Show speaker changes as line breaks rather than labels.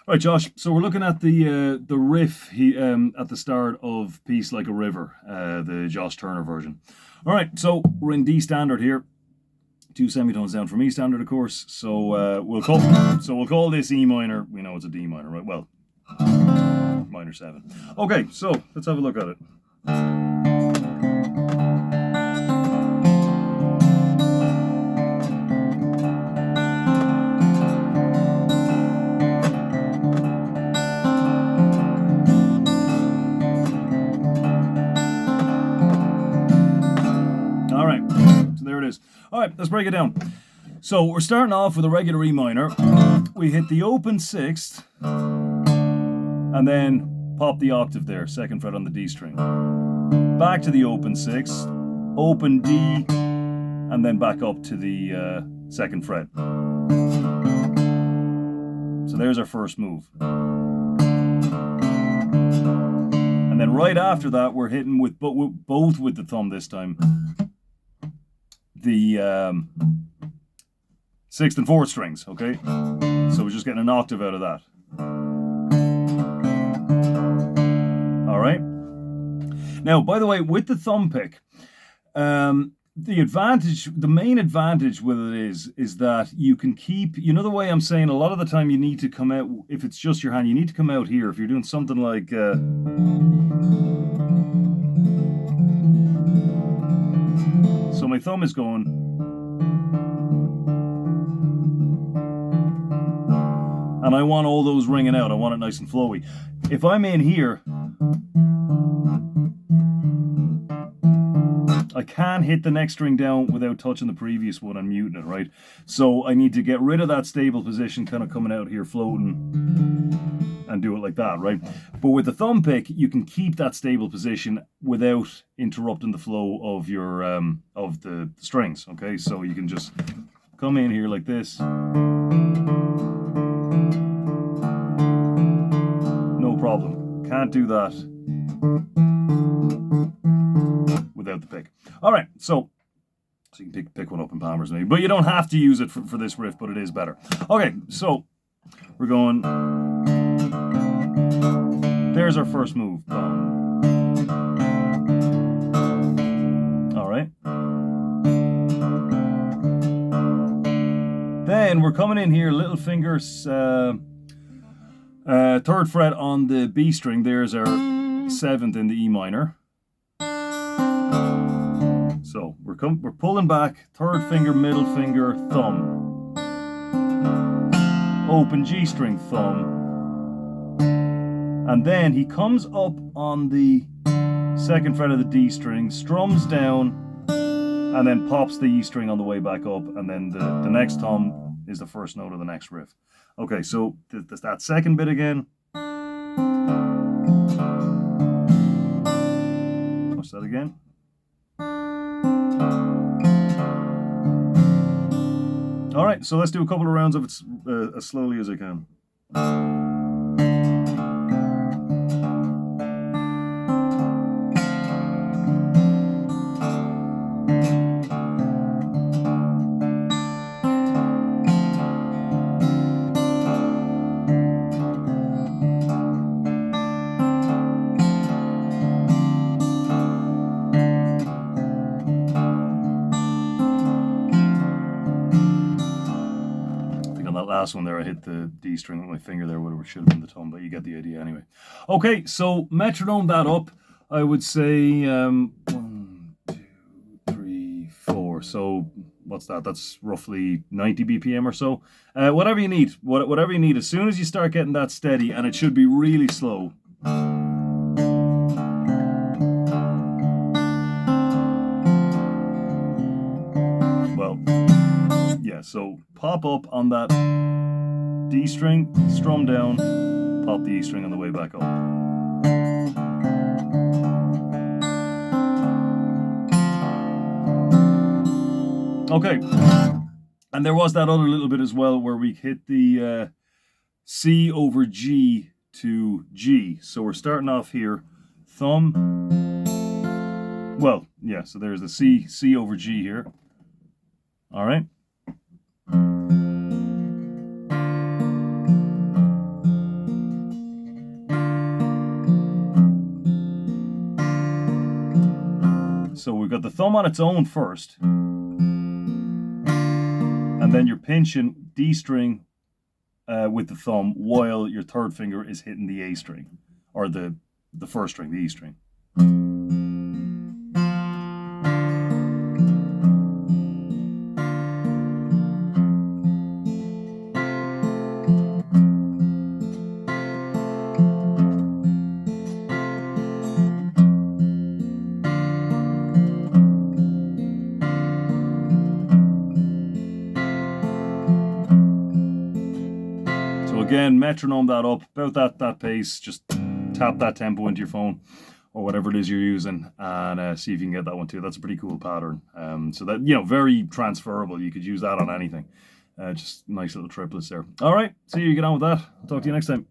Right, Josh. So we're looking at the riff at the start of "Peace Like a River," the Josh Turner version. All right, so we're in D standard here, two semitones down from E standard, of course. So we'll call this E minor. We know it's a D minor, right? Well, minor seven. Okay, so let's have a look at it. All right, so there it is. All right, let's break it down. So we're starting off with a regular E minor. We hit the open sixth, and then pop the octave there, second fret on the D string. Back to the open sixth, open D, and then back up to the second fret. So there's our first move. And then right after that, we're hitting with both with the thumb this time. The sixth and fourth strings, okay? So we're just getting an octave out of that. All right. Now, by the way, with the thumb pick, the main advantage with it is that you can keep, you know, the way I'm saying, a lot of the time you need to come out, if it's just your hand, you need to come out here. If you're doing something like, so my thumb is going, and I want all those ringing out. I want it nice and flowy. If I'm in here, I can't hit the next string down without touching the previous one and muting it, right? So I need to get rid of that stable position kind of coming out here floating and do it like that, right? But with the thumb pick, you can keep that stable position without interrupting the flow of your of the strings, okay? So you can just come in here like this. No problem. Can't do that without the pick. All right, so you can pick one up in Palmer's maybe, but you don't have to use it for this riff, but it is better. Okay, so we're going. There's our first move. All right. Then we're coming in here, little fingers, third fret on the B string. There's our seventh in the E minor. So we're pulling back, third finger, middle finger, thumb. Open G string, thumb. And then he comes up on the second fret of the D string, strums down, and then pops the E string on the way back up, and then the next thumb is the first note of the next riff. Okay, so that second bit again. Watch that again. All right, so let's do a couple of rounds of it as slowly as I can. Last one there, I hit the D string with my finger there, whatever should have been the thumb, but you get the idea anyway. Okay, so metronome that up, I would say 1, 2, 3, 4. So what's that? That's roughly 90 BPM or so. Whatever you need, whatever you need. As soon as you start getting that steady, and it should be really slow. Well, yeah, so pop up on that D string, strum down, pop the E string on the way back up. Okay, and there was that other little bit as well where we hit the C over G to G. So we're starting off here, thumb. Well, yeah, so there's the C over G here. All right. So we've got the thumb on its own first, and then you're pinching D string with the thumb while your third finger is hitting the A string, or the first string, the E string. Again, metronome that up, about that pace, just tap that tempo into your phone or whatever it is you're using, and see if you can get that one too. That's a pretty cool pattern. So that, very transferable. You could use that on anything. Just nice little triplets there. All right, see you get on with that. I'll talk to you next time.